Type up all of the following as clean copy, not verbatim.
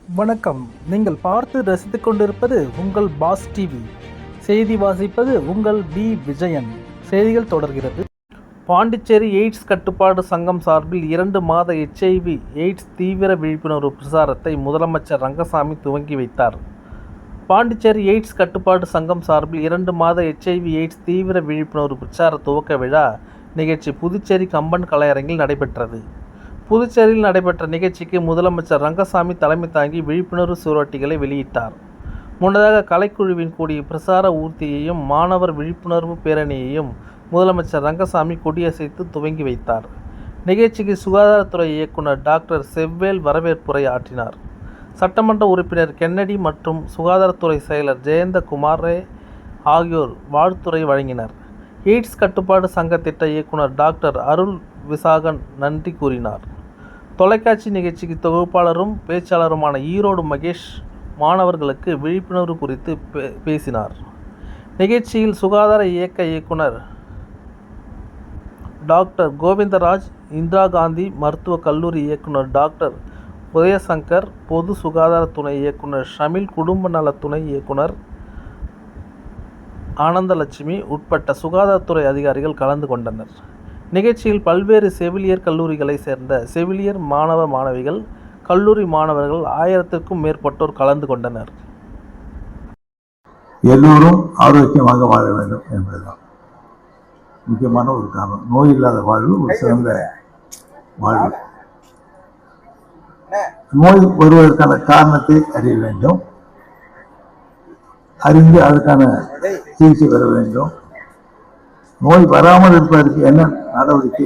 வணக்கம். நீங்கள் பார்த்து ரசித்துக் கொண்டிருப்பது உங்கள் பாஸ் டிவி. செய்தி வாசிப்பது உங்கள் பி விஜயன். செய்திகள் தொடர்கிறது. பாண்டிச்சேரி எய்ட்ஸ் கட்டுப்பாடு சங்கம் சார்பில் 2 மாத HIV எய்ட்ஸ் தீவிர விழிப்புணர்வு பிரசாரத்தை முதலமைச்சர் ரங்கசாமி துவங்கி வைத்தார். பாண்டிச்சேரி எய்ட்ஸ் கட்டுப்பாடு சங்கம் சார்பில் 2 மாத HIV எய்ட்ஸ் தீவிர விழிப்புணர்வு பிரச்சார துவக்க விழா நிகழ்ச்சி புதுச்சேரி கம்பன் கலையரங்கில் நடைபெற்றது. புதுச்சேரியில் நடைபெற்ற நிகழ்ச்சிக்கு முதலமைச்சர் ரங்கசாமி தலைமை தாங்கி விழிப்புணர்வு சுவரொட்டிகளை வெளியிட்டார். முன்னதாக கலைக்குழுவின் கூடிய பிரசார ஊர்தியையும் மாணவர் விழிப்புணர்வு பேரணியையும் முதலமைச்சர் ரங்கசாமி கொடியசைத்து துவங்கி வைத்தார். நிகழ்ச்சிக்கு சுகாதாரத்துறை இயக்குனர் டாக்டர் செவ்வேல் வரவேற்புரை ஆற்றினார். சட்டமன்ற உறுப்பினர் கென்னடி மற்றும் சுகாதாரத்துறை செயலர் ஜெயந்தகுமாரே ஆகியோர் வாழ்த்துரை வழங்கினர். எய்ட்ஸ் கட்டுப்பாடு சங்க திட்ட இயக்குனர் டாக்டர் அருள் விசாகன் நன்றி கூறினார். தொலைக்காட்சி நிகழ்ச்சிக்கு தொகுப்பாளரும் பேச்சாளருமான ஈரோடு மகேஷ் மாணவர்களுக்கு விழிப்புணர்வு குறித்து பேசினார். நிகழ்ச்சியில் சுகாதார இயக்க இயக்குனர் டாக்டர் கோவிந்தராஜ், இந்திரா காந்தி மருத்துவக் கல்லூரி இயக்குனர் டாக்டர் உதயசங்கர், பொது சுகாதார துணை இயக்குனர் ஷமில், குடும்ப நல துணை இயக்குனர் ஆனந்தலட்சுமி உட்பட்ட சுகாதாரத்துறை அதிகாரிகள் கலந்து கொண்டனர். நிகழ்ச்சியில் பல்வேறு செவிலியர் கல்லூரிகளை சேர்ந்த செவிலியர் மாணவ மாணவிகள், கல்லூரி மாணவர்கள் 1000க்கும் மேற்பட்டோர் கலந்து கொண்டனர். எல்லோரும் ஆரோக்கியமாக வாழ வேண்டும் என்பதுதான் முக்கியமான ஒரு காரணம். நோய் இல்லாத வாழ்வு ஒரு சிறந்த வாழ்வு. நோய் வருவதற்கான காரணத்தை அறிய வேண்டும், அறிந்து அதற்கான சிகிச்சை பெற வேண்டும். நோய் வராமல் இருப்பதற்கு என்ன நடவடிக்கை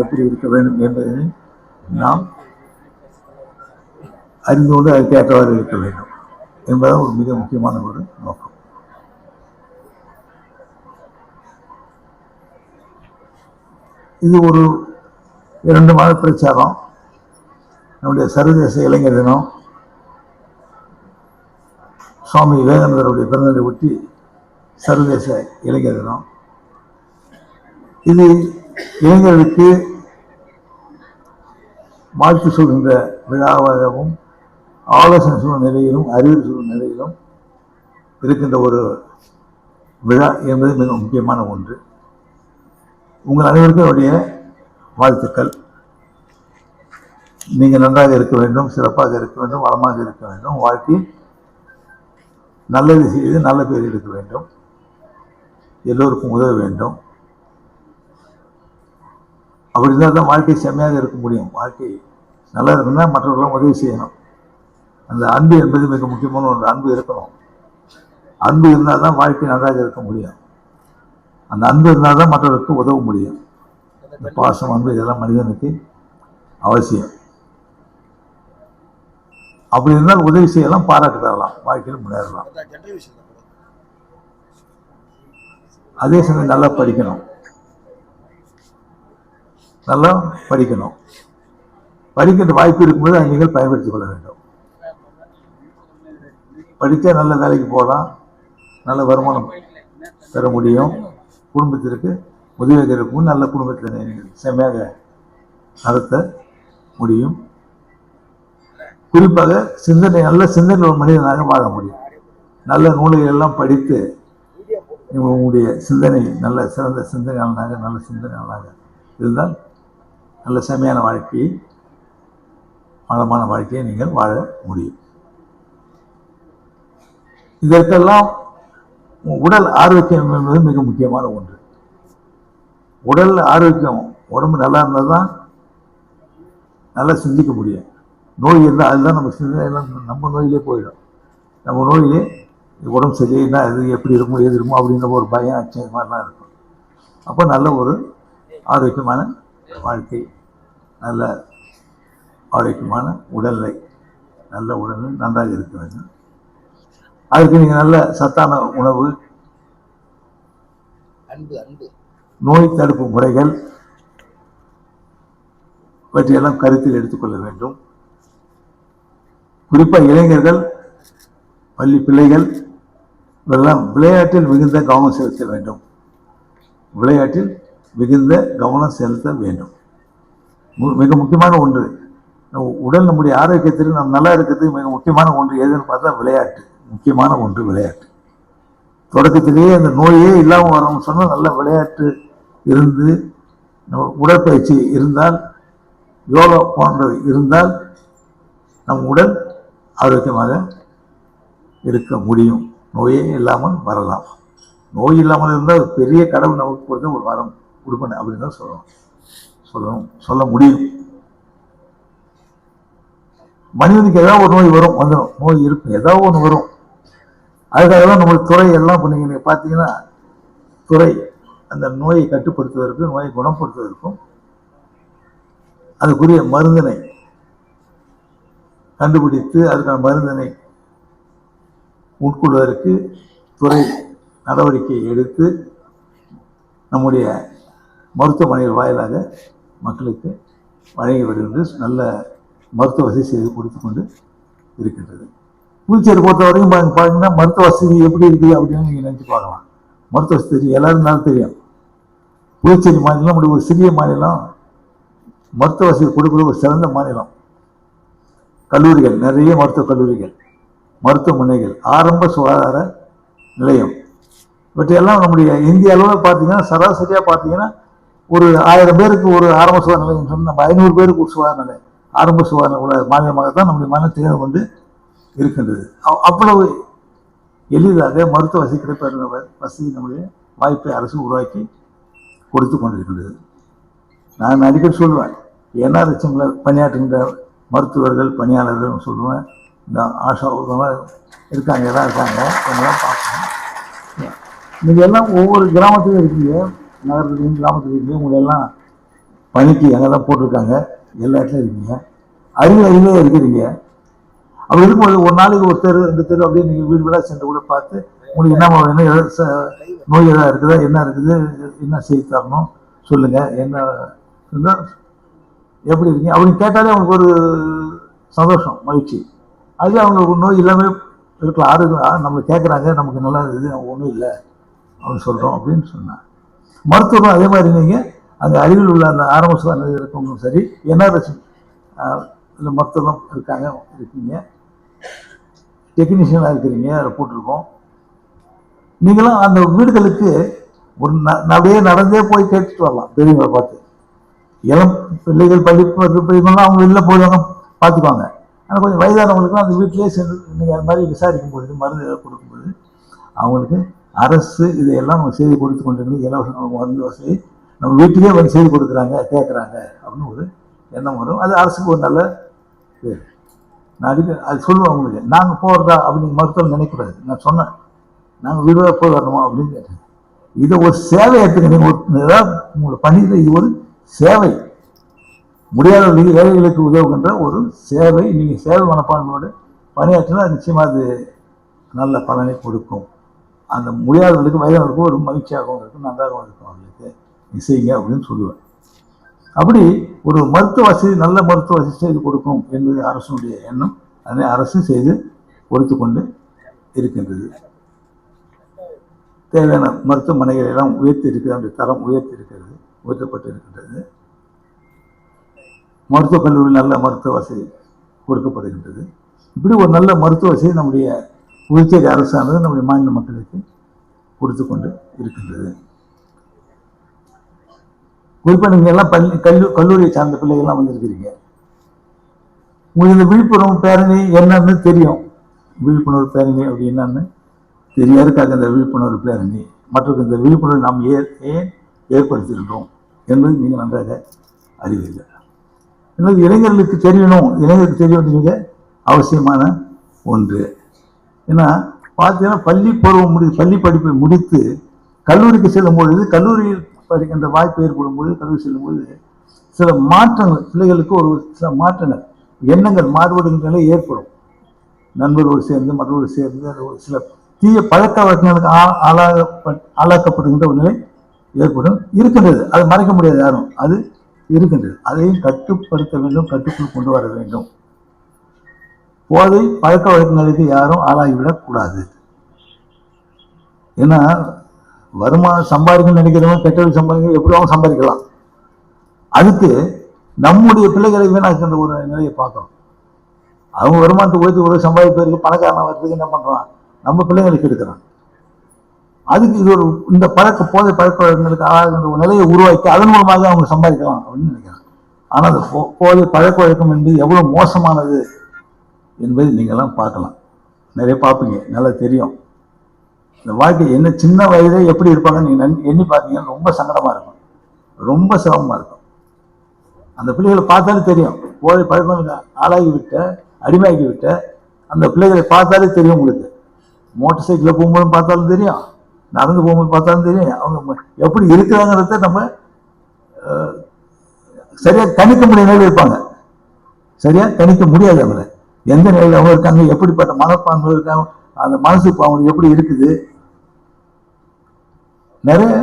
எப்படி இருக்க வேண்டும் என்பதை நாம் அறிந்து கொண்டு அதற்கேற்றவாறு இருக்க வேண்டும் என்பதுதான் ஒரு மிக முக்கியமான ஒரு நோக்கம். இது ஒரு 2 மாத பிரச்சாரம். நம்முடைய சர்வதேச இளைஞர் தினம், சுவாமி விவேகானந்தருடைய பிறந்ததை ஒட்டி சர்வதேச இளைஞர் தினம். இது இளைஞர்களுக்கு வாழ்த்து சொல்கின்ற விழாவாகவும் ஆலோசனை சொல்லும் நிலையிலும் அறிவுரை சொல்லும் நிலையிலும் இருக்கின்ற ஒரு விழா என்பது மிக முக்கியமான ஒன்று. உங்கள் அனைவருக்கும் என்னுடைய வாழ்த்துக்கள். நீங்கள் நன்றாக இருக்க வேண்டும், சிறப்பாக இருக்க வேண்டும், வளமாக இருக்க வேண்டும், வாழ்க்கை நல்லது செய்து நல்ல பேர் எடுக்க வேண்டும், எல்லோருக்கும் உதவ வேண்டும். அப்படி இருந்தால் தான் வாழ்க்கை செம்மையாக இருக்க முடியும். வாழ்க்கை நல்லா இருக்குன்னா மற்றவர்களும் உதவி செய்யணும். அந்த அன்பு என்பது மிக முக்கியமான ஒன்று. அன்பு இருக்கணும். அன்பு இருந்தால் தான் வாழ்க்கை நன்றாக இருக்க முடியும். அந்த அன்பு இருந்தால் தான் மற்றவர்களுக்கு உதவ முடியும். இந்த பாசம், அன்பு இதெல்லாம் மனிதனுக்கு அவசியம். அப்படி இருந்தால் உதவி செய்யலாம், பாராட்டு தரலாம், வாழ்க்கையில் முன்னேறலாம். அதே சமயம் நல்லா படிக்கணும். நல்லா படிக்கணும். படிக்கின்ற வாய்ப்பு இருக்கும்போது அதை நீங்கள் பயன்படுத்திக் கொள்ள வேண்டும். படித்தா நல்ல வேலைக்கு போகலாம், நல்ல வருமானம் பெற முடியும், குடும்பத்திற்கு உதவியாக இருக்கும், நல்ல குடும்பத்தில் நீங்கள் செம்மையாக நடத்த முடியும். குறிப்பாக சிந்தனை, நல்ல சிந்தனை ஒரு மனிதனாக வாழ முடியும். நல்ல நூல்கள் எல்லாம் படித்து உங்களுடைய சிந்தனை நல்ல சிறந்த சிந்தனையாளனாக, நல்ல சிந்தனையாளனாக இருந்தால் நல்ல செம்மையான வாழ்க்கையை, வளமான வாழ்க்கையை நீங்கள் வாழ முடியும். இதற்கெல்லாம் உடல் ஆரோக்கியம் என்பது மிக முக்கியமான ஒன்று. உடல் ஆரோக்கியம், உடம்பு நல்லா இருந்தால் தான் நல்லா சிந்திக்க முடியும். நோய் இருந்தால் அதுதான் நம்ம சிந்தனை எல்லாம் நம்ம நோயிலே போயிடும். நம்ம நோயிலே உடம்பு சரியில்லைன்னா அது எப்படி இருக்குமோ எது இருக்குமோ அப்படின்ற ஒரு பயம், அச்சம் மாதிரிலாம் இருக்கும். அப்போ நல்ல ஒரு ஆரோக்கியமான வாழ்க்கை, நல்ல ஆரோக்கியமான உடல்நிலை, நல்ல உடல்நிலை நன்றாக இருக்க வேண்டும். அதுக்கு நீங்கள் நல்ல சத்தான உணவு, நோய் தடுப்பு முறைகள் இவற்றையெல்லாம் கருத்தில் எடுத்துக்கொள்ள வேண்டும். குறிப்பாக இளைஞர்கள், பள்ளி பிள்ளைகள் இதெல்லாம் விளையாட்டில் மிகுந்த கவனம் செலுத்த வேண்டும். விளையாட்டில் மிகுந்த கவனம் செலுத்த வேண்டும். மிக முக்கியமான ஒன்று. உடல் நம்முடைய ஆரோக்கியத்தில் நம்ம நல்லா இருக்கிறது மிக முக்கியமான ஒன்று எதுன்னு பார்த்தா விளையாட்டு. முக்கியமான ஒன்று விளையாட்டு. தொடக்கத்திலேயே அந்த நோயே இல்லாமல் வரணும்னு சொன்னால் நல்ல விளையாட்டு இருந்து உடற்பயிற்சி இருந்தால், யோகா போன்றது இருந்தால் நம் உடல் ஆரோக்கியமாக இருக்க முடியும். நோயே இல்லாமல் வரலாம். நோய் இல்லாமல் இருந்தால் பெரிய கடவுள் நமக்கு கொடுத்த ஒரு வரம் கொடுப்பேன் அப்படின்னு தான் சொல்ல முடியும். மனிதனுக்கு ஏதாவது ஒரு நோய் வரும், வந்துடும். நோய் இருக்கும், ஏதாவது ஒன்று வரும். அதுக்காக தான் நம்மளுக்கு துறை எல்லாம் நீங்கள் பார்த்தீங்கன்னா துறை அந்த நோயை கட்டுப்படுத்துவதற்கும் நோயை குணப்படுத்துவதற்கும் அதுக்குரிய மருந்தினை கண்டுபிடித்து அதுக்கான மருந்தினை உட்கொள்வதற்கு துறை நடவடிக்கை எடுத்து நம்முடைய மருத்துவமனைகள் வாயிலாக மக்களுக்கு வழங்கி வருகின்ற நல்ல மருத்துவ வசதி செய்து கொடுத்து கொண்டு இருக்கின்றது. புதுச்சேரி பொறுத்த வரைக்கும் பார்த்தீங்கன்னா மருத்துவ வசதி எப்படி இருக்குது அப்படின்னு நீங்கள் நினச்சி பார்க்கலாம். மருத்துவ வசதி தெரியும், எல்லாரும் தெரியும். புதுச்சேரி மாநிலம் நம்முடைய ஒரு சிறிய மாநிலம், மருத்துவ வசதி கொடுக்குற ஒரு சிறந்த மாநிலம். கல்லூரிகள், நிறைய மருத்துவக் கல்லூரிகள், மருத்துவமனைகள், ஆரம்ப சுகாதார நிலையம், இவற்றையெல்லாம் நம்முடைய இந்திய அளவில் பார்த்தீங்கன்னா சராசரியாக பார்த்தீங்கன்னா ஒரு 1000 பேருக்கு ஒரு ஆரம்ப சுகாதார நிலையம் சொன்னால் நம்ம 500 பேருக்கு ஒரு சுகாதார நிலையம், ஆரம்ப சுகாதார உள்ள மாநிலமாகத்தான் நம்முடைய மாநிலம் திகழ்ந்து கொண்டு இருக்கின்றது. அவ்வளவு எளிதாக மருத்துவ வசதி கிடைப்பது வசதி நம்முடைய வாய்ப்பை அரசு உருவாக்கி கொடுத்து கொண்டிருக்கின்றது. நான் அடிக்கடி சொல்லுவேன், NRHMல பணியாற்றுகின்ற மருத்துவர்கள் பணியாளர்கள் சொல்லுவேன், இந்த ஆஷா இருக்காங்க, எல்லாம் இருக்காங்க, எல்லாம் பார்க்கணும். நீங்கள் எல்லாம் ஒவ்வொரு கிராமத்துலையும் இருக்கீங்க, நகரத்துலையும் கிராமத்துலையும் இருக்கீங்க. உங்களை எல்லாம் பணிக்கு அங்கே தான் போட்டிருக்காங்க, எல்லா இடத்துலையும் இருக்கீங்க, அருகிலே இருக்கிறீங்க. அப்படி இருக்கும்போது ஒரு நாளைக்கு ஒரு தெரு 2 தெரு அப்படியே நீங்கள் வீடு வீடாக சென்று கூட பார்த்து உங்களுக்கு என்ன வேணும், நோய் எதாவது இருக்குதா, என்ன இருக்குது, என்ன செய்து தரணும் சொல்லுங்கள், என்ன இருந்தால் எப்படி இருக்கீங்க அப்படின்னு கேட்டாலே அவங்களுக்கு ஒரு சந்தோஷம், மகிழ்ச்சி. அது அவங்களுக்கு நோய் இல்லாமல் இருக்கலாம். ஆரோக்கியம் நம்ம கேட்குறாங்க, நமக்கு நல்லா இருக்குது, ஒன்றும் இல்லை அப்படின்னு சொல்கிறோம் அப்படின்னு சொன்னாங்க. மருத்துவம் அதே மாதிரி நீங்கள் அந்த அருகில் உள்ள அந்த ஆரம்ப சுகாதார நிலையம் இருக்கவங்களும் சரி, NRHM இந்த மருத்துவம் இருக்கீங்க, டெக்னீஷியனாக இருக்கிறீங்க, அதில் போட்டிருக்கோம். நீங்களும் அந்த வீடுகளுக்கு ஒரு அப்படியே நடந்தே போய் கேட்டுட்டு வரலாம். பெரியவங்களை பார்த்து இளம் பிள்ளைகள் பள்ளிப்பெல்லாம் அவங்க வெளில போடுவாங்க, பார்த்துக்குவாங்க. ஆனால் கொஞ்சம் வயதானவங்களுக்குலாம் அந்த வீட்டிலேயே சென்று நீங்கள் அது மாதிரி விசாரிக்கும் பொழுது, மருந்து கொடுக்கும்பொழுது அவங்களுக்கு அரசு இதையெல்லாம் நம்ம செய்து கொடுத்து கொண்டிருக்கிறது. இலவச மருந்து வசதி நம்ம வீட்டுக்கே வந்து செய்து கொடுக்குறாங்க, கேட்குறாங்க அப்படின்னு ஒரு எண்ணம் வரும். அது அரசுக்கு ஒரு நல்ல பேர். நான் அது சொல்லுவேன் அவங்களுக்கு, நாங்கள் போகிறதா அப்படின்னு மருத்துவம் நினைக்கக்கூடாது. நான் சொன்னேன், நாங்கள் வீடாக போய் வரணுமா அப்படின்னு கேட்டேன். இதை ஒரு சேவை எடுத்துக்க, நீங்கள் ஏதாவது உங்களை பண்ணிக்கிற இது ஒரு சேவை, முடியாதவர்களுக்கு ஏழைகளுக்கு உதவுகின்ற ஒரு சேவை. நீங்கள் சேவை மனப்பான்மையோடு பணியாற்றினா நிச்சயமாக அது நல்ல பலனை கொடுக்கும். அந்த முடியாதவர்களுக்கு வயதானவர்களுக்கு ஒரு மகிழ்ச்சியாகவும் இருக்கும், நன்றாகவும் இருக்கும். அவர்களுக்கு செய்யுங்க அப்படின்னு சொல்லுவேன். அப்படி ஒரு மருத்துவ வசதி, நல்ல மருத்துவ வசதி செய்து கொடுக்கும் என்பது அரசுடைய எண்ணம். அதனை அரசு செய்து கொடுத்து கொண்டு இருக்கின்றது. தேவையான மருத்துவமனைகளை எல்லாம் உயர்த்தி இருக்கிறது, அந்த தரம் உயர்த்தி இருக்கிறது, உயர்த்தப்பட்டு இருக்கின்றது. மருத்துவக் கல்லூரி நல்ல மருத்துவ வசதி கொடுக்கப்படுகின்றது. இப்படி ஒரு நல்ல மருத்துவ வசதி நம்முடைய புதுச்சேரி அரசானது நம்முடைய மாநில மக்களுக்கு கொடுத்து கொண்டு இருக்கின்றது. குறிப்பாக நீங்கள் எல்லாம் கல்லூரியை சார்ந்த பிள்ளைகள்லாம் வந்திருக்கிறீங்க. உங்களுக்கு இந்த விழிப்புணர்வு பேரணி என்னன்னு தெரியும். விழிப்புணர்வு பேரணி அப்படி என்னன்னு தெரியாதுக்காக இந்த விழிப்புணர்வு பேரணி, மற்றவர்கள் இந்த விழிப்புணர்வு நாம் ஏன் ஏற்படுத்தியிருக்கிறோம் என்பது நீங்கள் நன்றாக அறிவீர்கள். எனவே இளைஞர்களுக்கு தெரியணும், இளைஞருக்கு தெரிய வேண்டிய அவசியமான ஒன்று. ஏன்னா பார்த்தீங்கன்னா பள்ளி படிப்பை முடித்து கல்லூரிக்கு செல்லும் பொழுது, கல்லூரியில் படிக்கின்ற வாய்ப்பு ஏற்படும் பொழுது, கல்லூரி செல்லும் பொழுது சில மாற்றங்கள், பிள்ளைகளுக்கு ஒரு சில மாற்றங்கள், எண்ணங்கள் மாறுபடுகின்ற நிலை ஏற்படும். நண்பர்களோடு சேர்ந்து மற்றவர்களோடு சேர்ந்து சில தீய பழக்க வழக்கங்களுக்கு ஆளாக்கப்படுகின்ற ஒரு நிலை ஏற்படும், இருக்கின்றது. அது மறைக்க முடியாது யாரும், அது இருக்கின்றது. அதையும் கட்டுப்படுத்த வேண்டும், கட்டுக்குள் கொண்டு வர வேண்டும். போதை பழக்க வழக்கங்களுக்கு யாரும் ஆளாகிவிடக் கூடாது. ஏன்னா வருமானம் சம்பாதிக்கணும்னு நினைக்கிறவங்க கெட்டவங்க சம்பாதிக்க எப்படி அவங்க சம்பாதிக்கலாம். அதுக்கு நம்முடைய பிள்ளைகளை வீணாக்கின்ற ஒரு நிலையை பார்க்கணும். அவங்க வருமானத்தை உயர்த்தி ஒரு சம்பாதிப்பதற்கு பணக்காரன் வர்றதுக்கு என்ன பண்றான், நம்ம பிள்ளைங்களுக்கு எடுக்கிறான். அதுக்கு இது ஒரு இந்த போதை பழக்க வழக்கங்களுக்கு ஆகின்ற ஒரு நிலையை உருவாக்கி அதன் மூலமாக அவங்க சம்பாதிக்கலாம் அப்படின்னு நினைக்கிறாங்க. ஆனால் அந்த போதை பழக்க வழக்கம் என்பது எவ்வளவு மோசமானது என்பதை நீங்கள்லாம் பார்க்கலாம். நிறைய பார்ப்பீங்க, நல்லா தெரியும். இந்த வாழ்க்கை என்ன சின்ன வயதே எப்படி இருப்பாங்க நீங்க எண்ணி பார்த்தீங்கன்னா ரொம்ப சங்கடமா இருக்கும், ரொம்ப சிரமமா இருக்கும். அந்த பிள்ளைகளை பார்த்தாலே தெரியும். போதை பழக்கம் ஆளாகி விட்ட, அடிமையாகி விட்ட அந்த பிள்ளைகளை பார்த்தாலே தெரியும் உங்களுக்கு. மோட்டார் சைக்கிளில் போகும்போது பார்த்தாலும் தெரியும், நடந்து போகும்போது பார்த்தாலும் தெரியும். அவங்க எப்படி இருக்கிறாங்கிறத நம்ம சரியா கணிக்க முடியாத நிலையில் இருப்பாங்க. சரியா கணிக்க முடியாது. அவங்களை எந்த நிலையில் அவங்க இருக்காங்க, எப்படிப்பட்ட மனப்பான்மை இருக்காங்க, அந்த மனசுக்கு அவங்களுக்கு எப்படி இருக்குது. நிறைய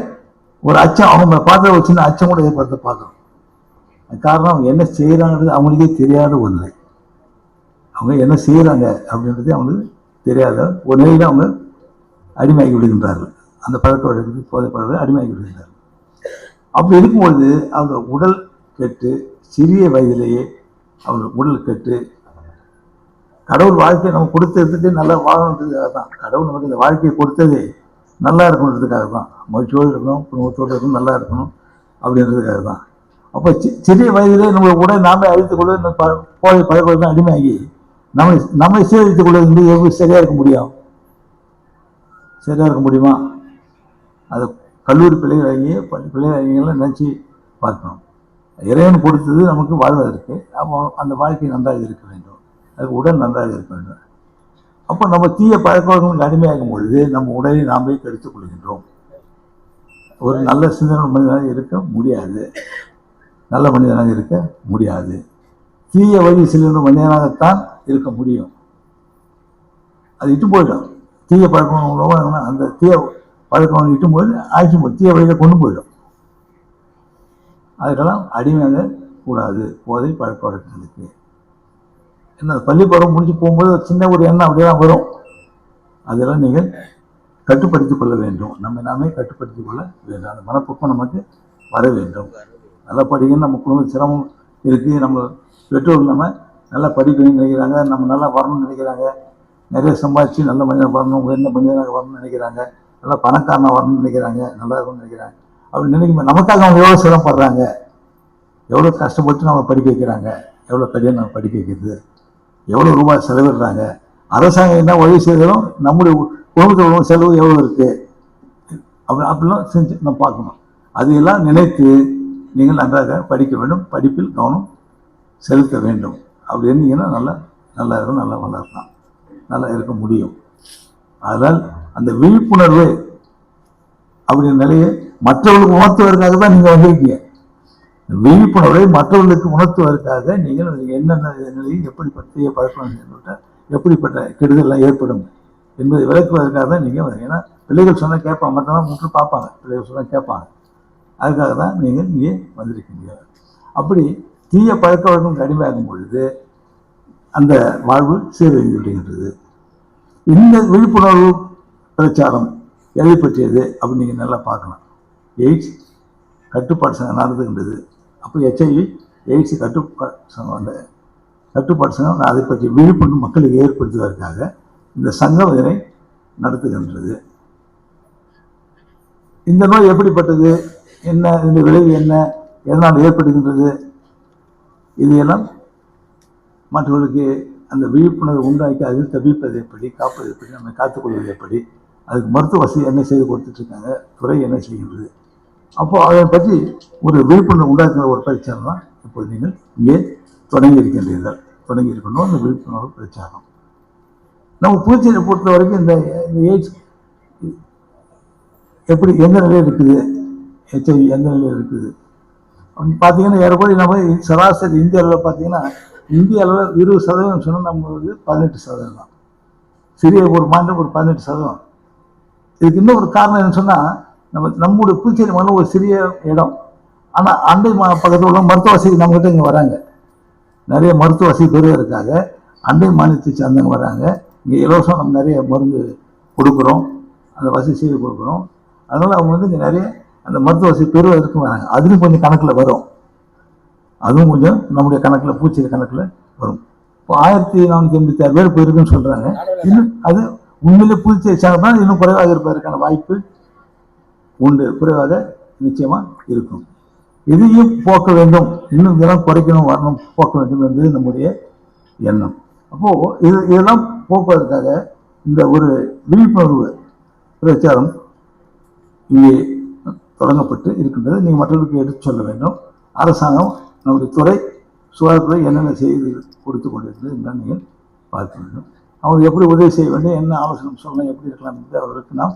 ஒரு அச்சம், அவங்க பார்த்த ஒரு சின்ன அச்சம் கூட ஏற்படுத்த பார்க்கணும். காரணம் அவங்க என்ன செய்யறாங்கிறது அவங்களுக்கே தெரியாத ஒரு நிலை. அவங்க என்ன செய்யறாங்க அப்படின்றது அவங்களுக்கு தெரியாத ஒரு நிலையில அவங்க அடிமையாகி விடுகின்றார்கள். அந்த பழக்க வழக்கத்துக்கு போதை பழக்க அடிமையாகி விடுகின்றார்கள். அப்படி இருக்கும்பொழுது அவங்க உடல் கெட்டு சிறிய வயதிலேயே அவங்க உடல் கெட்டு, கடவுள் வாழ்க்கையை நம்ம கொடுத்ததுக்கு நல்லா வாழணுன்றதுக்காக தான். கடவுள் நமக்கு இந்த வாழ்க்கையை கொடுத்ததே நல்லா இருக்கணுன்றதுக்காக தான். மகிழ்ச்சியோடு இருக்கணும், குடும்பத்தோடு இருக்கணும், நல்லா இருக்கணும் அப்படின்றதுக்காக தான். அப்போ சிறிய வயதிலே நம்ம உடல் நாமே அழித்துக் கொள்வது போதை பழக்கம் அடிமையாகி நம்மை சீரழித்துக் கொள்வது எப்படி சரியா இருக்க முடியும்? சரியா இருக்க முடியுமா? அது கல்லூரி பிள்ளைகளாகிய பிள்ளைகளாகியெல்லாம் நினச்சி பார்க்கணும். இறைவன் கொடுத்தது நமக்கு வாழ்வதற்கு. அப்போ அந்த வாழ்க்கை நன்றாக இருக்க வேண்டும், அதுக்கு உடல் நன்றாக இருக்க வேண்டும். அப்போ நம்ம தீய பழக்க வழக்கங்களுக்கு அடிமையாகும் பொழுது நம்ம உடலை நாமே கெடுத்துக் கொள்கின்றோம். ஒரு நல்ல சிந்தனை மனிதனாக இருக்க முடியாது, நல்ல மனிதனாக இருக்க முடியாது. தீய வழி செல்கின்ற மனிதனாகத்தான் இருக்க முடியும். அது இட்டு போயிடும். தீய பழக்கம் அந்த தீய பழக்கம் இட்டும் போது ஆட்சி தீய வழியில கொண்டு போயிடும். அதுக்கெல்லாம் அடிமையாக கூடாது போதை பழக்க வழக்கங்களுக்கு. என்ன பள்ளிப்பருவம் முடிஞ்சு போகும்போது சின்ன ஒரு எண்ணம் அப்படியெல்லாம் வரும். அதெல்லாம் நீங்கள் கட்டுப்படுத்திக் கொள்ள வேண்டும். நம்ம நாமே கட்டுப்படுத்திக் கொள்ள வேண்டும். அந்த மனப்பக்குவம் நமக்கு வர வேண்டும். நல்லா படிக்கணும், நம்ம குடும்ப சிரமம் இருக்குது, நம்ம பெற்றோர்கள் நம்ம நல்லா படிக்கணும்னு நினைக்கிறாங்க, நம்ம நல்லா வரணும்னு நினைக்கிறாங்க, நிறைய சம்பாதிச்சு நல்ல மனிதனாக வரணும், உயர்ந்த மனிதனாக வரணும்னு நினைக்கிறாங்க, நல்லா பணக்காரனாக வரணும்னு நினைக்கிறாங்க, நல்லா இருக்கணும்னு நினைக்கிறாங்க. அப்படி நினைக்கும் நமக்காக அவங்க எவ்வளோ சிரமப்படுறாங்க, எவ்வளோ கஷ்டப்பட்டு நம்ம படிக்க வைக்கிறாங்க, எவ்வளோ கடினம் நம்ம படிக்க வைக்கிறது, எவ்வளோ ரூபாய் செலவிடுறாங்க. அரசாங்கம் என்ன உதவி செய்தாலும் நம்முடைய குடும்பத்தோட செலவு எவ்வளோ இருக்குது அப்படிலாம் செஞ்சு நம்ம பார்க்கணும். அதையெல்லாம் நினைத்து நீங்கள் நன்றாக படிக்க வேண்டும், படிப்பில் கவனம் செலுத்த வேண்டும். அப்படி இருந்தீங்கன்னா நல்லா இருக்கும், நல்லா வளரலாம், நல்லா இருக்க முடியும். அதனால் அந்த விழிப்புணர்வு அப்படிங்கிற நிலையை மற்றவர்களுக்கு உணர்த்துவதற்காக தான் நீங்கள் வந்திருக்கீங்க. விழிப்புணர்வை மற்றவர்களுக்கு உணர்த்துவதற்காக நீங்கள் என்னென்ன நிலையில் எப்படிப்பட்ட பழக்கம், எப்படிப்பட்ட கெடுதல்லாம் ஏற்படும் என்பதை விளக்குவதற்காக தான் நீங்கள் வந்து. ஏன்னா பிள்ளைகள் சொன்னால் கேட்பாங்க, மற்றவங்க முற்று பார்ப்பாங்க, பிள்ளைகள் சொன்னால் கேட்பாங்க. அதுக்காக தான் நீங்கள் இங்கே வந்திருக்கீங்க. அப்படி தீய பழக்க வழக்கம் அடிமையாகும் பொழுது அந்த வாழ்வு சீரழிந்து விடுகின்றது. இந்த விழிப்புணர்வு பிரச்சாரம் எதை பற்றியது அப்படின்னு நீங்கள் நல்லா பார்க்கலாம். எய்ட்ஸ் கட்டுப்பாடு சங்கம் நடந்துகின்றது. அப்போ HIV எய்ட்ஸ் கட்டுப்பாடு சங்கம் அதை பற்றி விழிப்புணர்வு மக்களுக்கு ஏற்படுத்துவதற்காக இந்த சங்கம் இதனை நடத்துகின்றது. இந்த நோய் எப்படிப்பட்டது, என்ன இந்த விளைவு, என்ன எதனால் ஏற்படுகின்றது, இதையெல்லாம் மற்றவர்களுக்கு அந்த விழிப்புணர்வு உண்டாக்கி அதில் தவிர்ப்பது எப்படி, காப்பது எப்படி, நம்ம காத்துக்கொள்வது எப்படி, அதுக்கு மருத்துவ வசதி என்ன செய்து கொடுத்துட்ருக்காங்க, துறை என்ன செய்கின்றது. அப்போது அதை பற்றி ஒரு விழிப்புணர்வு உண்டாக்குற ஒரு பிரச்சாரம் தான் இப்போது நீங்கள் இங்கே தொடங்கி இருக்கின்றீர்கள். தொடங்கி இருக்கணும் அந்த விழிப்புணர்வு பிரச்சாரம். நம்ம புதுச்சேரியை பொறுத்த வரைக்கும் இந்த எய்ட்ஸ் எப்படி எந்த நிலையில் இருக்குது, HIV எந்த நிலையில் இருக்குது அப்படின்னு பார்த்தீங்கன்னா, ஏறக்குறைய நம்ம சராசரி இந்திய அளவில் பார்த்தீங்கன்னா, இந்திய அளவில் 20% சொன்னால் நம்ம 18% தான். சிறிய ஒரு மாநிலம் ஒரு 18%. இதுக்கு இன்னும் ஒரு காரணம் என்னன்னு சொன்னால், நம்முடைய புதுச்சேரி மாநிலம் ஒரு சிறிய இடம். ஆனால் அண்டை பக்கத்தில் உள்ள மருத்துவ வசதி நம்மகிட்ட இங்கே வராங்க. நிறைய மருத்துவ வசதி பெறுவதற்காக அண்டை மாநிலத்தை சேர்ந்தவங்க வராங்க. இங்கே இலவசம் நம்ம நிறைய மருந்து கொடுக்குறோம், அந்த வசதி செய்து கொடுக்குறோம். அதனால் அவங்க இங்கே நிறைய அந்த மருத்துவ வசதி பெறுவதற்கும் வராங்க. அதுலேயும் கொஞ்சம் கணக்கில் வரும். அதுவும் கொஞ்சம் நம்முடைய கணக்கில் பூச்சிய கணக்கில் வரும். இப்போ 1486 பேர் போயிருக்குன்னு சொல்கிறாங்க. இன்னும் அது உண்மையிலே புதுச்சேரி சார்பா இன்னும் குறைவாக இருப்பதற்கான வாய்ப்பு உண்டு, குறைவாக நிச்சயமாக இருக்கும். இதையும் போக்க வேண்டும், இன்னும் இதெல்லாம் குறைக்கணும், வரணும், போக்க வேண்டும் என்பது நம்முடைய எண்ணம். அப்போது இதெல்லாம் போக்குவதற்காக இந்த ஒரு விழிப்புணர்வு பிரச்சாரம் இங்கே தொடங்கப்பட்டு இருக்கின்றது. நீங்கள் மற்றவர்களுக்கு எடுத்து சொல்ல வேண்டும். அரசாங்கம் நம்முடைய துறை சுகாதாரத்துறை என்னென்ன செய்து கொடுத்து கொண்டிருக்கிறது என்றால் நீங்கள் பார்க்க வேண்டும். அவங்க எப்படி உதவி செய்ய வேண்டும், என்ன ஆலோசனை சொல்லலாம், எப்படி இருக்கலாம் என்று அவர்களுக்கு நாம்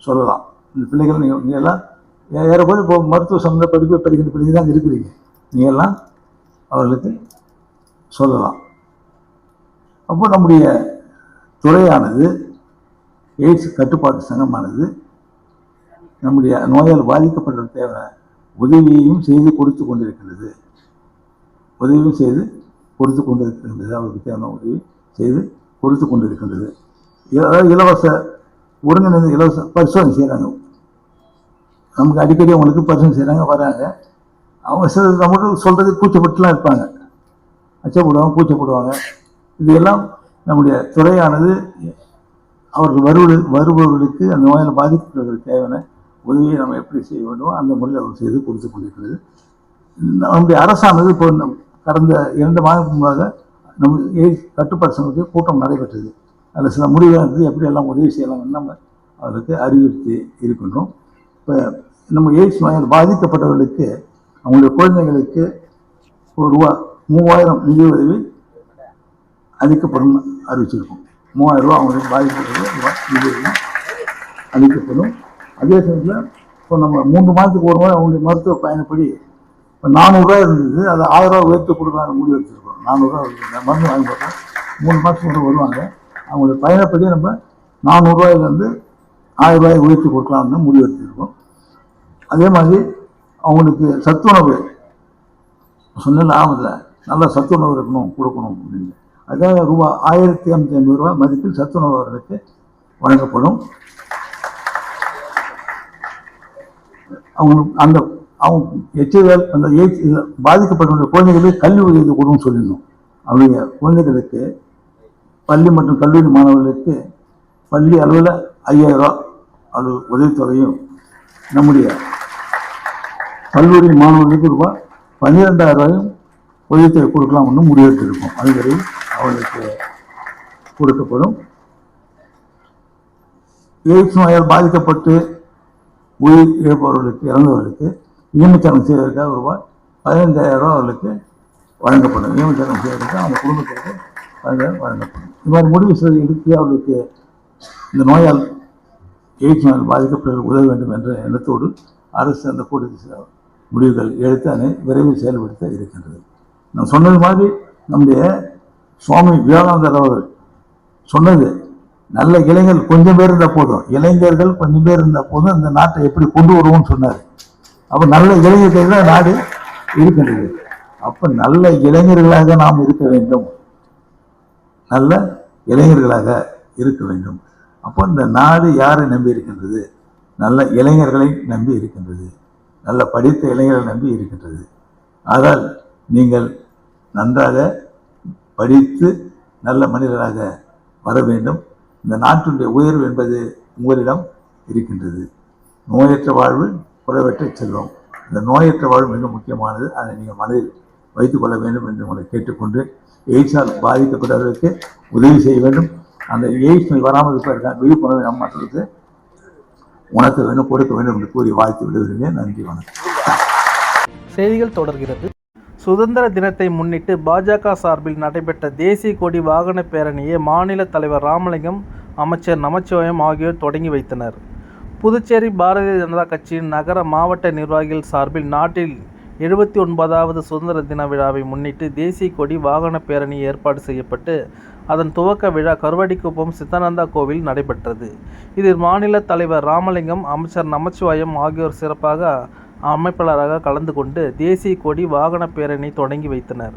சொல்லலாம். இந்த பிள்ளைகள் நீங்கள் எல்லாம் ஏறக்குறைய இப்போ மருத்துவ சம்பந்த படிப்பை படிக்கின்ற பிள்ளைங்க தான் இருக்கிறீங்க. நீங்கள்லாம் அவர்களுக்கு சொல்லலாம். அப்போ நம்முடைய துறையானது எய்ட்ஸ் கட்டுப்பாட்டு சங்கமானது நம்முடைய நோயால் பாதிக்கப்பட்ட தேவை உதவியையும் செய்து கொடுத்து கொண்டிருக்கின்றது. அவருக்கு தேவையான உதவி செய்து கொடுத்து கொண்டிருக்கின்றது. அதாவது இலவச ஒருங்கிணைந்த இலவச பரிசோதனை செய்கிறாங்க. நமக்கு அடிக்கடி அவங்களுக்கு பரிசோதனை செய்கிறாங்க, வராங்க. அவங்க சில நம்மளுக்கு சொல்கிறது கூச்சப்பட்டுலாம் இருப்பாங்க, கூச்சப்படுவாங்க. இதெல்லாம் நம்முடைய துறையானது அவர்கள் வருபவர்களுக்கு அந்த நோயால் பாதிக்கப்பட்டவர்களுக்கு தேவையான உதவியை நம்ம எப்படி செய்ய வேண்டுமோ அந்த முறையில் அவர் செய்து கொடுத்து கொண்டிருக்கிறது. நம்முடைய அரசானது இப்போ கடந்த 2 மாதத்துக்கு முன்பாக நம்ம எய்ட்ஸ் கட்டுப்பாட்டு சங்கத்துக்கு கூட்டம் நடைபெற்றது. அதில் சில முடிவுகள் எப்படி எல்லாம் உதவி செய்யலாம்னு நம்ம அவர்களுக்கு அறிவுறுத்தி இருக்கின்றோம். இப்போ நம்ம எய்ட்ஸ் நோயால் பாதிக்கப்பட்டவர்களுக்கு அவங்களுடைய குழந்தைகளுக்கு ₹3000 நிதி உதவி அளிக்கப்படும் அறிவிச்சிருக்கும். ₹3000 அவங்களுக்கு பாதிக்கப்பட்டவர்கள் நிதி உதவி அளிக்கப்படும். அதே சமயத்தில் இப்போ நம்ம 3 மாதத்துக்கு ஒரு முறை அவங்களுடைய மருத்துவ பயணப்படி இப்போ ₹400 இருந்தது, அதை ₹1000 உயர்த்தி கொடுக்கலான்னு முடிவு எடுத்துருக்கோம். ₹400 மருந்து வாங்கி போட்டோம். 3 மாதத்துக்கு வருவாங்க. அவங்களுடைய பயணப்படி நம்ம ₹400 ₹1000 உயர்த்தி கொடுக்கலாம்னு முடிவு எடுத்துருக்கோம். அதே மாதிரி அவங்களுக்கு சத்துணவு சொன்ன ஆமதில் நல்ல சத்துணவு கொடுக்கணும் அப்படின்னு அதுக்காக ₹1550 மதிப்பில் சத்துணவு அவர்களுக்கு வழங்கப்படும். அவங்க எச்ஐவி அந்த எய்ட்ஸ் பாதிக்கப்பட்ட குழந்தைகளுக்கு கல்வி உதவி கொடுன்னு சொல்லிடணும். அவருடைய குழந்தைகளுக்கு பள்ளி மற்றும் கல்லூரி மாணவர்களுக்கு பள்ளி அளவில் ₹5000 அளவு உதவித்தொகையும், நம்முடைய கல்லூரி மாணவர்களுக்கு ₹12,000 உதவித்தொகை கொடுக்கலாம் ஒன்று முடிவெடுத்திருக்கும். அதுவரை அவர்களுக்கு கொடுக்கப்படும். எய்ட்ஸ் நோயால் பாதிக்கப்பட்டு உயிர் இழப்பவர்களுக்கு, இறந்தவர்களுக்கு ஈமச்சடங்கு செய்வதற்காக ₹15,000 அவர்களுக்கு வழங்கப்படும். ஈமச்சடங்கு செய்வதற்கு அவங்க குடும்பத்திற்கு ₹15,000 வழங்கப்படும். இது மாதிரி முடிவு செய்து எடுத்து அவர்களுக்கு இந்த நோயால் எய்ட்ஸ் நோயால் பாதிக்கப்பட்டவர்கள் உதவ வேண்டும் என்ற எண்ணத்தோடு அரசு அந்த கூட்டத்தில் முடிவுகள் எடுத்து அதை விரைவில் செயல்படுத்த இருக்கின்றது. நான் சொன்னது மாதிரி நம்முடைய சுவாமி விவேகானந்தர் அவர்கள் சொன்னது, நல்ல இளைஞர்கள் கொஞ்சம் பேர் இருந்தால் போதும், இளைஞர்கள் கொஞ்சம் பேர் இருந்தால் போதும் இந்த நாட்டை எப்படி கொண்டு வருவோம்னு சொன்னார். அப்போ நல்ல இளைஞர்கள் தான் நாடு இருக்கின்றது. அப்போ நல்ல இளைஞர்களாக நாம் இருக்க வேண்டும், நல்ல இளைஞர்களாக இருக்க வேண்டும். அப்போ இந்த நாடு யாரை நம்பி இருக்கின்றது? நல்ல இளைஞர்களை நம்பி இருக்கின்றது, நல்ல படித்த இளைஞர்களை நம்பி இருக்கின்றது. ஆனால் நீங்கள் நன்றாக படித்து நல்ல மனிதராக வர வேண்டும். இந்த நாட்டினுடைய உயர்வு என்பது உங்களிடம் இருக்கின்றது. நோயற்ற வாழ்வு குறைவற்ற செல்வம். இந்த நோயற்ற வாழ்வு மிக முக்கியமானது. அதை நீங்கள் மனதில் வைத்துக்கொள்ள வேண்டும் என்று உங்களை கேட்டுக்கொண்டு, எய்ட்ஸால் பாதிக்கப்பட்டவர்களுக்கு உதவி செய்ய வேண்டும். அந்த எய்ட்ஸ் நோய் வராமல் இருப்பதற்கான விழிப்புணர்வை நம் மக்களுக்கு உணர்த்த வேண்டும், கொடுக்க வேண்டும் என்று கூறி வாழ்த்து விடுகிறேன். நன்றி, வணக்கம். செய்திகள் தொடர்கிறது. சுதந்திர தினத்தை முன்னிட்டு பாஜக சார்பில் நடைபெற்ற தேசிய கொடி வாகன பேரணியை மாநில தலைவர் ராமலிங்கம், அமைச்சர் நமச்சிவாயம் ஆகியோர் தொடங்கி வைத்தனர். புதுச்சேரி பாரதிய ஜனதா கட்சியின் நகர மாவட்ட நிர்வாகிகள் சார்பில் நாட்டில் 79வது சுதந்திர தின விழாவை முன்னிட்டு தேசிய கொடி வாகன பேரணி ஏற்பாடு செய்யப்பட்டு அதன் துவக்க விழா கருவடிக்குப்பம் சித்தானந்தா கோவில் நடைபெற்றது. இதில் மாநில தலைவர் ராமலிங்கம், அமைச்சர் நமச்சிவாயம் ஆகியோர் சிறப்பாக அமைப்பாளராக கலந்து கொண்டு தேசிய கொடி வாகன பேரணி தொடங்கி வைத்தனர்.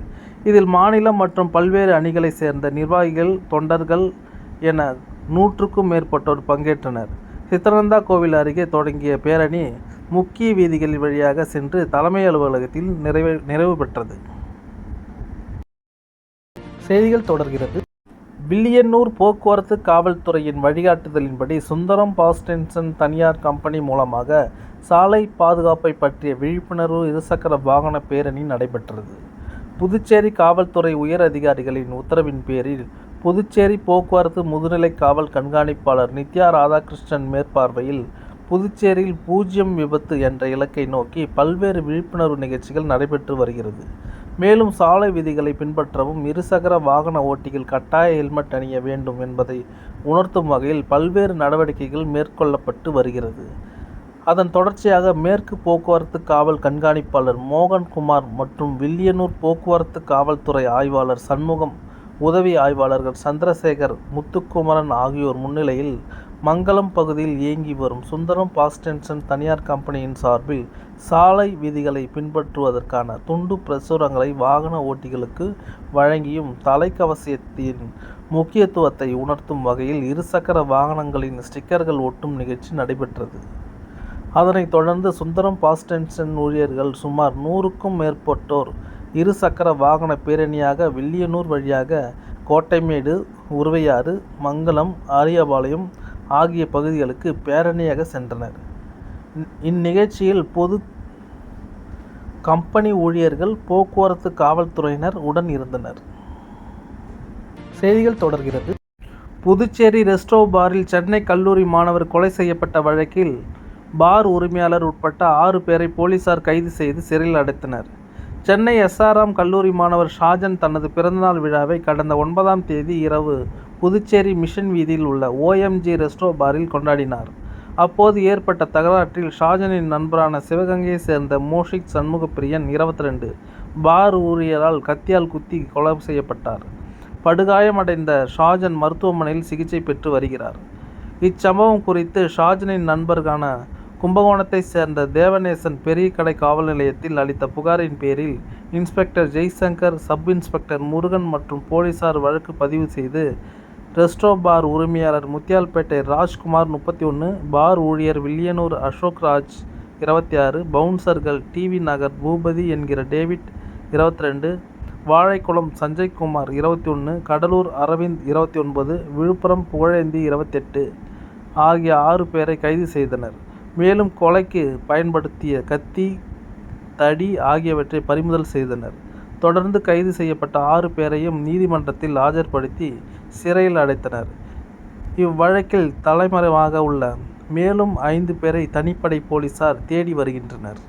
இதில் மாநிலம் மற்றும் பல்வேறு அணிகளை சேர்ந்த நிர்வாகிகள், தொண்டர்கள் என 100க்கும் மேற்பட்டோர் பங்கேற்றனர். சித்தானந்தா கோவில் அருகே தொடங்கிய பேரணி முக்கிய வீதிகள் வழியாக சென்று தலைமை அலுவலகத்தில் நிறைவு பெற்றது. செய்திகள் தொடர்கிறது. வில்லியனூர் போக்குவரத்து காவல்துறையின் வழிகாட்டுதலின்படி சுந்தரம் பாஸ்டென்சன் தனியார் கம்பெனி மூலமாக சாலை பாதுகாப்பை பற்றிய விழிப்புணர்வு இருசக்கர வாகன பேரணி நடைபெற்றது. புதுச்சேரி காவல்துறை உயர் அதிகாரிகளின் உத்தரவின் பேரில் புதுச்சேரி போக்குவரத்து முதுநிலை காவல் கண்காணிப்பாளர் நித்யா ராதாகிருஷ்ணன் மேற்பார்வையில் புதுச்சேரியில் 0 விபத்து என்ற இலக்கை நோக்கி பல்வேறு விழிப்புணர்வு நிகழ்ச்சிகள் நடைபெற்று வருகிறது. மேலும் சாலை விதிகளை பின்பற்றவும் இருசக்கர வாகன ஓட்டிகள் கட்டாய ஹெல்மெட் அணிய வேண்டும் என்பதை உணர்த்தும் வகையில் பல்வேறு நடவடிக்கைகள் மேற்கொள்ளப்பட்டு வருகிறது. அதன் தொடர்ச்சியாக மேற்கு போக்குவரத்து காவல் கண்காணிப்பாளர் மோகன்குமார் மற்றும் வில்லியனூர் போக்குவரத்து காவல்துறை ஆய்வாளர் சண்முகம், உதவி ஆய்வாளர்கள் சந்திரசேகர், முத்துக்குமரன் ஆகியோர் முன்னிலையில் மங்கலம் பகுதியில் இயங்கி வரும் சுந்தரம் பாஸ்டென்சன் தனியார் கம்பெனியின் சார்பில் சாலை விதிகளை பின்பற்றுவதற்கான துண்டு பிரசுரங்களை வாகன ஓட்டிகளுக்கு வழங்கியும் தலைக்கவசத்தின் முக்கியத்துவத்தை உணர்த்தும் வகையில் இருசக்கர வாகனங்களின் ஸ்டிக்கர்கள் ஒட்டும் நிகழ்ச்சி நடைபெற்றது. அதனைத் தொடர்ந்து சுந்தரம் பாஸ்டென்சன் ஊழியர்கள் சுமார் 100க்கும் மேற்பட்டோர் இருசக்கர வாகன பேரணியாக வில்லியனூர் வழியாக கோட்டைமேடு, உருவையாறு, மங்கலம், ஆரியபாளையம் ஆகிய பகுதிகளுக்கு பேரணியாக சென்றனர். இந்நிகழ்ச்சியில் பொது கம்பெனி ஊழியர்கள், போக்குவரத்து காவல்துறையினர் உடன் இருந்தனர். செய்திகள் தொடர்கிறது. புதுச்சேரி ரெஸ்டோ பாரில் சென்னை கல்லூரி மாணவர் கொலை செய்யப்பட்ட வழக்கில் பார் உரிமையாளர் உட்பட்ட 6 பேரை போலீசார் கைது செய்து சிறையில் அடைத்தனர். சென்னை SRM கல்லூரி மாணவர் ஷாஜன் தனது பிறந்தநாள் விழாவை கடந்த 9ஆம் தேதி இரவு புதுச்சேரி மிஷன் வீதியில் உள்ள OMG ரெஸ்டோ பாரில் கொண்டாடினார். அப்போது ஏற்பட்ட தகராற்றில் ஷாஜனின் நண்பரான சிவகங்கையை சேர்ந்த மோஷிக் சண்முகப்பிரியன் 22 பார் ஊழியரால் கத்தியால் குத்தி கொலை செய்யப்பட்டார். படுகாயமடைந்த ஷாஜன் மருத்துவமனையில் சிகிச்சை பெற்று வருகிறார். இச்சம்பவம் குறித்து ஷாஜனின் நண்பரான கும்பகோணத்தை சேர்ந்த தேவநேசன் பெரிய கடை காவல் நிலையத்தில் அளித்த புகாரின் பேரில் inspector Jaishankar, sub inspector Murugan மற்றும் போலீசார் வழக்கு பதிவு செய்து ரெஸ்டோ பார் உரிமையாளர் முத்தியால்பேட்டை ராஜ்குமார் 31, பார் ஊழியர் வில்லியனூர் அசோக்ராஜ் 26, பவுன்சர்கள் TV நகர் பூபதி என்கிற டேவிட் 22, வாழைக்குளம் சஞ்சய்குமார் 21, கடலூர் அரவிந்த் 29, விழுப்புரம் புகழேந்தி 28 ஆகிய 6 பேரை கைது செய்தனர். மேலும் கொலைக்கு பயன்படுத்திய கத்தி, தடி ஆகியவற்றை பறிமுதல் செய்தனர். தொடர்ந்து கைது செய்யப்பட்ட 6 பேரையும் நீதிமன்றத்தில் ஆஜர்படுத்தி சிறையில் அடைத்தனர். இவ்வழக்கில் தலைமறைவாக உள்ள மேலும் 5 பேரை தனிப்படை போலீசார் தேடி வருகின்றனர்.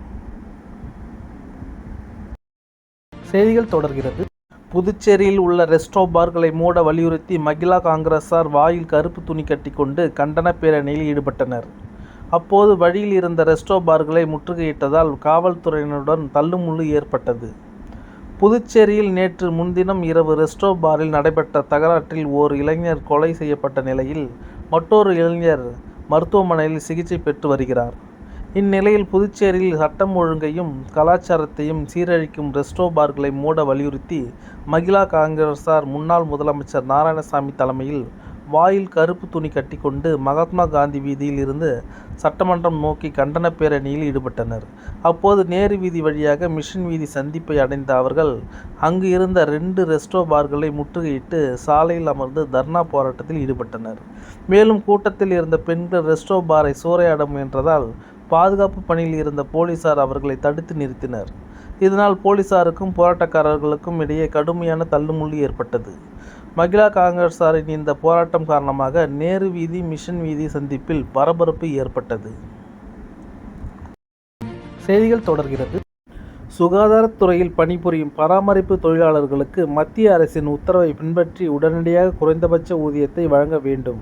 செய்திகள் தொடர்கிறது. புதுச்சேரியில் உள்ள ரெஸ்டோ பார்களை மூட வலியுறுத்தி மகிழா காங்கிரசார் வாயில் கருப்பு துணி கட்டி கொண்டு கண்டன பேரணியில் ஈடுபட்டனர். அப்போது வழியில் இருந்த ரெஸ்டோ பார்களை முற்றுகையிட்டதால் காவல்துறையினருடன் தள்ளுமுள்ளு ஏற்பட்டது. புதுச்சேரியில் நேற்று முன்தினம் இரவு ரெஸ்டோ பாரில் நடைபெற்ற தகராற்றில் ஓர் இளைஞர் கொலை செய்யப்பட்ட நிலையில் மற்றொரு இளைஞர் மருத்துவமனையில் சிகிச்சை பெற்று வருகிறார். இந்நிலையில் புதுச்சேரியில் சட்டம் ஒழுங்கையும் கலாச்சாரத்தையும் சீரழிக்கும் ரெஸ்டோ பார்களை மூட வலியுறுத்தி மகிழா காங்கிரசார் முன்னாள் முதலமைச்சர் நாராயணசாமி தலைமையில் வாயில் கருப்பு துணி கட்டி கொண்டு மகாத்மா காந்தி வீதியில் இருந்து சட்டமன்றம் நோக்கி கண்டன பேரணியில் ஈடுபட்டனர். அப்போது நேரு வீதி வழியாக மிஷன் வீதி சந்திப்பை அடைந்த அவர்கள் அங்கு இருந்த 2 ரெஸ்டோ பார்களை முற்றுகையிட்டு சாலையில் அமர்ந்து தர்ணா போராட்டத்தில் ஈடுபட்டனர். மேலும் கூட்டத்தில் இருந்த பெண்கள் ரெஸ்டோ பாரை சூறையாட முயன்றதால் பாதுகாப்பு பணியில் இருந்த போலீசார் அவர்களை தடுத்து நிறுத்தினர். இதனால் போலீசாருக்கும் போராட்டக்காரர்களுக்கும் இடையே கடுமையான தள்ளுமுள்ளு ஏற்பட்டது. மகிழா காங்கிரசாரின் இந்த போராட்டம் காரணமாக நேரு வீதி, மிஷன் வீதி சந்திப்பில் பரபரப்பு ஏற்பட்டது. செய்திகள் தொடர்கிறது. சுகாதாரத்துறையில் பணிபுரியும் பராமரிப்பு தொழிலாளர்களுக்கு மத்திய அரசின் உத்தரவை பின்பற்றி உடனடியாக குறைந்தபட்ச ஊதியத்தை வழங்க வேண்டும்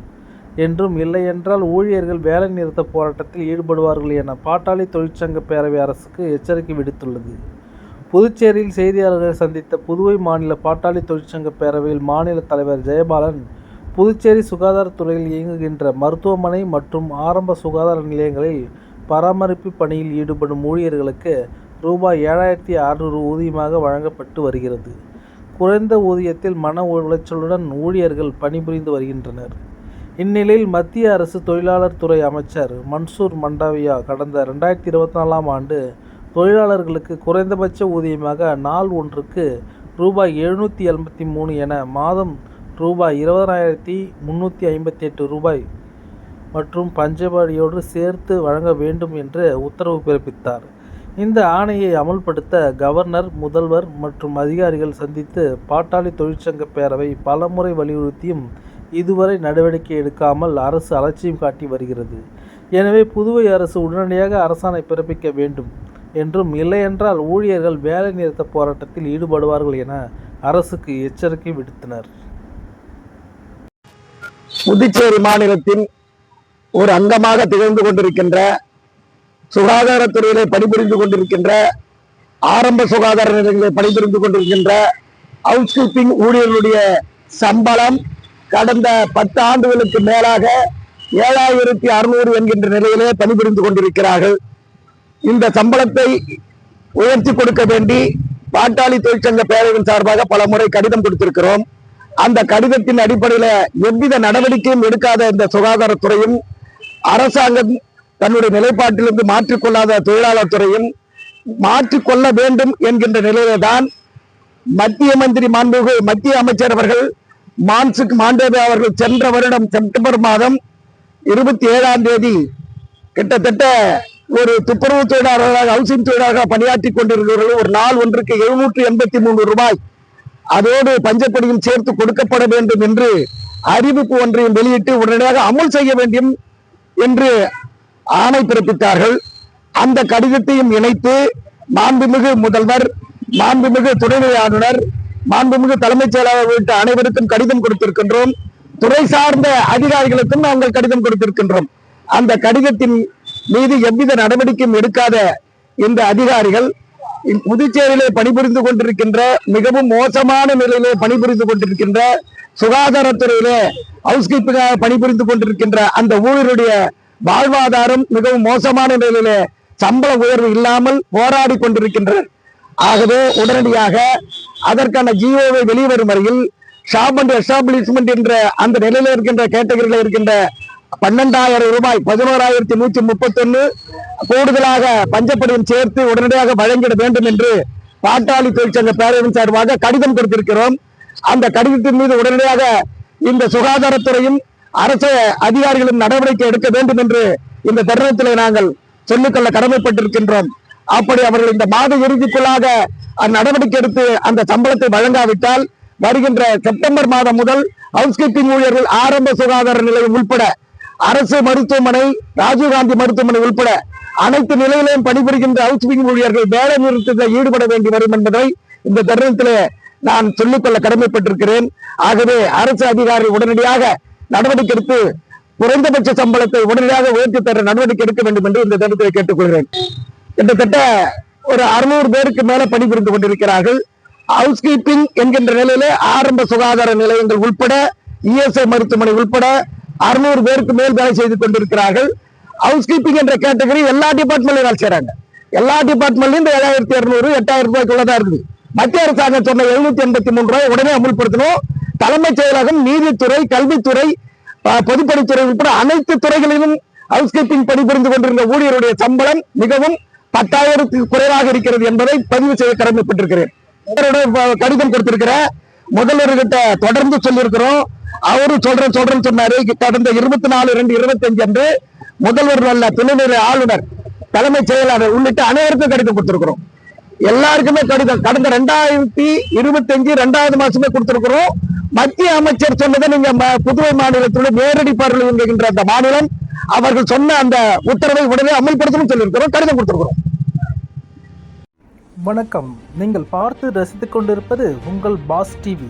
என்றும், இல்லையென்றால் ஊழியர்கள் வேலை நிறுத்த போராட்டத்தில் ஈடுபடுவார்கள் என பாட்டாளி தொழிற்சங்க பேரவை அரசுக்கு எச்சரிக்கை விடுத்துள்ளது. புதுச்சேரியில் செய்தியாளர்களை சந்தித்த புதுவை மாநில பாட்டாளி தொழிற்சங்க பேரவையில் மாநில தலைவர் ஜெயபாலன், புதுச்சேரி சுகாதாரத்துறையில் இயங்குகின்ற மருத்துவமனை மற்றும் ஆரம்ப சுகாதார நிலையங்களில் பராமரிப்பு பணியில் ஈடுபடும் ஊழியர்களுக்கு ரூபாய் 7,600 ஊதியமாக வழங்கப்பட்டு வருகிறது. குறைந்த ஊதியத்தில் மன உளைச்சலுடன் ஊழியர்கள் பணிபுரிந்து வருகின்றனர். இந்நிலையில் மத்திய அரசு தொழிலாளர் துறை அமைச்சர் மன்சூர் மண்டாவியா கடந்த 2024ஆம் ஆண்டு தொழிலாளர்களுக்கு குறைந்தபட்ச ஊதியமாக நாள் ஒன்றுக்கு ரூபாய் 783 என மாதம் ரூபாய் 20,358 ரூபாய் மற்றும் பஞ்சபாடியோடு சேர்த்து வழங்க வேண்டும் என்று உத்தரவு பிறப்பித்தார். இந்த ஆணையை அமல்படுத்த கவர்னர், முதல்வர் மற்றும் அதிகாரிகள் சந்தித்து பாட்டாளி தொழிற்சங்க பேரவை பலமுறை வலியுறுத்தியும் இதுவரை நடவடிக்கை எடுக்காமல் அரசு அலட்சியம் காட்டி வருகிறது. எனவே புதுவை அரசு உடனடியாக அரசாணை பிறப்பிக்க வேண்டும் என்றும், இல்லையென்றால் ஊழியர்கள் வேலை நிறுத்த போராட்டத்தில் ஈடுபடுவார்கள் என அரசுக்கு எச்சரிக்கை விடுத்தனர். புதுச்சேரி மாநிலத்தின் ஒரு அங்கமாக திகழ்ந்து கொண்டிருக்கின்ற, சுகாதாரத்துறையிலே பணிபுரிந்து கொண்டிருக்கின்ற, ஆரம்ப சுகாதார நிலையங்களிலே பணிபுரிந்து கொண்டிருக்கின்ற ஹவுஸ் கீப்பிங் ஊழியர்களுடைய சம்பளம் கடந்த 10 ஆண்டுகளுக்கு மேலாக 7,600 என்கின்ற நிலையிலே பணிபுரிந்து கொண்டிருக்கிறார்கள். இந்த சம்பளத்தை உயர்த்தி கொடுக்க வேண்டி பாட்டாளி தொழிற்சங்க பேரவையின் சார்பாக பல முறை கடிதம் கொடுத்திருக்கிறோம். அந்த கடிதத்தின் அடிப்படையில் எவ்வித நடவடிக்கையும் எடுக்காத இந்த சுகாதாரத்துறையும், அரசாங்கம் தன்னுடைய நிலைப்பாட்டிலிருந்து மாற்றிக்கொள்ளாத தொழிலாளர் துறையும் மாற்றிக்கொள்ள வேண்டும் என்கின்ற நிலையிலே தான் மத்திய அமைச்சர் அவர்கள் மான்சுக் மாண்டேவியா அவர்கள் சென்ற வருடம் செப்டம்பர் மாதம் 27ஆம் தேதி கிட்டத்தட்ட ஒரு துப்புரவு தொழிலாளர்களாக, ஹவுசிங் தொழிலாளர்களாக பணியாற்றி கொண்டிருக்கிறவர்கள் ஒரு நாள் ஒன்றுக்கு 783 ரூபாய் அதோடு பஞ்சப்படியும் சேர்த்து கொடுக்கப்பட வேண்டும் என்று அறிவிப்பு ஒன்றையும் வெளியிட்டு உடனடியாக அமல் செய்ய வேண்டும் என்று ஆணை பிறப்பித்தார்கள். அந்த கடிதத்தையும் இணைத்து மாண்புமிகு முதல்வர், மாண்புமிகு துணைநிலை ஆளுநர், மாண்புமிகு தலைமைச் செயலாளர் உள்ளிட்ட அனைவருக்கும் கடிதம் கொடுத்திருக்கின்றோம். துறை சார்ந்த அதிகாரிகளுக்கும் நாங்கள் கடிதம் கொடுத்திருக்கின்றோம். அந்த கடிதத்தின் மீது எவ்வித நடவடிக்கையும் எடுக்காத இந்த அதிகாரிகள் புதுச்சேரியிலே பணிபுரிந்து கொண்டிருக்கின்ற, மிகவும் மோசமான நிலையிலே பணிபுரிந்து கொண்டிருக்கின்ற, சுகாதாரத்துறையிலே ஹவுஸ் கீப்பிங்காக பணிபுரிந்து கொண்டிருக்கின்ற அந்த ஊழியருடைய வாழ்வாதாரம் மிகவும் மோசமான நிலையிலே சம்பள உயர்வு இல்லாமல் போராடி கொண்டிருக்கின்றனர். ஆகவே உடனடியாக அதற்கான ஜிஓவை வெளிவரும் வரையில் ஷாப் அண்ட் எஸ்டாபிளிஷ்மெண்ட் என்ற அந்த நிலையில் இருக்கின்ற கேட்டகரியில் இருக்கின்ற 12,000 ரூபாய் 11,131 கூடுதலாக பஞ்சப்படியும் சேர்த்து உடனடியாக வழங்கிட வேண்டும் என்று பாட்டாளி தொழிற்சங்க பேரவையின் சார்பாக கடிதம் கொடுத்திருக்கிறோம். அந்த கடிதத்தின் மீது உடனடியாக இந்த சுகாதாரத்துறையும் அரசு அதிகாரிகளும் நடவடிக்கை எடுக்க வேண்டும் என்று இந்த தருணத்தில் நாங்கள் சொல்லிக்கொள்ள கடமைப்பட்டிருக்கின்றோம். அப்படி அவர்கள் இந்த மாத இறுதிக்குள்ளாக நடவடிக்கை எடுத்து அந்த சம்பளத்தை வழங்காவிட்டால் வருகின்ற செப்டம்பர் மாதம் முதல் ஹவுஸ் கீப்பிங் ஊழியர்கள், ஆரம்ப சுகாதார நிலையம் உட்பட அரசு மருத்துவமனை, ராஜீவ்காந்தி மருத்துவமனை உட்பட அனைத்து நிலையிலும் பணிபுரிகின்ற ஹவுஸ் கீப்பிங் ஊழியர்கள் வேலை நிறுத்தத்தில் ஈடுபட வேண்டி வரும் என்பதை இந்த தருணத்தில் நான் சொல்லிக்கொள்ள கடமைப்பட்டிருக்கிறேன். ஆகவே அரசு அதிகாரி உடனடியாக நடவடிக்கை எடுத்து குறைந்தபட்ச சம்பளத்தை உடனடியாக உயர்த்தி தர நடவடிக்கை எடுக்க வேண்டும் என்று இந்த தருணத்தில் கேட்டுக்கொள்கிறேன். கிட்டத்தட்ட ஒரு 600 பேருக்கு மேல பணிபுரிந்து கொண்டிருக்கிறார்கள். ஹவுஸ் கீப்பிங் என்கின்ற நிலையில ஆரம்ப சுகாதார நிலையங்கள் உட்பட, இஎஸ்ஐ மருத்துவமனை உட்பட 600 பேருக்கு மேல் வேலை செய்து கொண்டிருக்கிறார்கள். ஹவுஸ் கீப்பிங் என்ற கேட்டகரி எல்லா டிபார்ட்மெண்ட்லையும் வேலை செய்யறாங்க. எல்லா டிபார்ட்மெண்ட்லயும் இந்த 7,200 8,000 ரூபாய்க்குள்ளதான் இருக்குது. மத்திய அரசாங்கம் சொன்ன 783 ரூபாய் உடனே அமுல்படுத்தணும். தலைமைச் செயலகம், நீதித்துறை, கல்வித்துறை, பொதுப்பணித்துறை உட்பட அனைத்து துறைகளிலும் ஹவுஸ் கீப்பிங் பணிபுரிந்து கொண்டிருந்த ஊழியருடைய சம்பளம் மிகவும் 10,000க்கு குறைவாக இருக்கிறது என்பதை பதிவு செய்ய கடமைப்பட்டிருக்கிறேன். கடிதம் கொடுத்திருக்கிற முதல்வர்கிட்ட தொடர்ந்து சொல்லியிருக்கிறோம். அவரு சொல்றேன்னு சொன்னாரு. கடந்த 24/2/25 அன்று முதல்வர் அல்ல, துணைநிலை ஆளுநர், தலைமைச் செயலாளர் உள்ளிட்ட அனைவருக்கும் கடிதம் கொடுத்திருக்கிறோம். எல்லாருக்குமே கடிதம் கடந்த 2025 2வது மாசமே கொடுத்திருக்கிறோம். மத்திய அமைச்சர் சொன்னதை நீங்க புதுவை மாநிலத்துடைய நேரடி பார்வையில் என்கின்ற அந்த மாநிலம் அவர்கள் சொன்ன அந்த உத்தரவை உடனே அமல்படுத்தணும் சொல்லியிருக்கிறோம். கடிதம் கொடுத்திருக்கிறோம். வணக்கம். நீங்கள் பார்த்து ரசித்துக் கொண்டிருப்பது உங்கள் பாஸ் டிவி.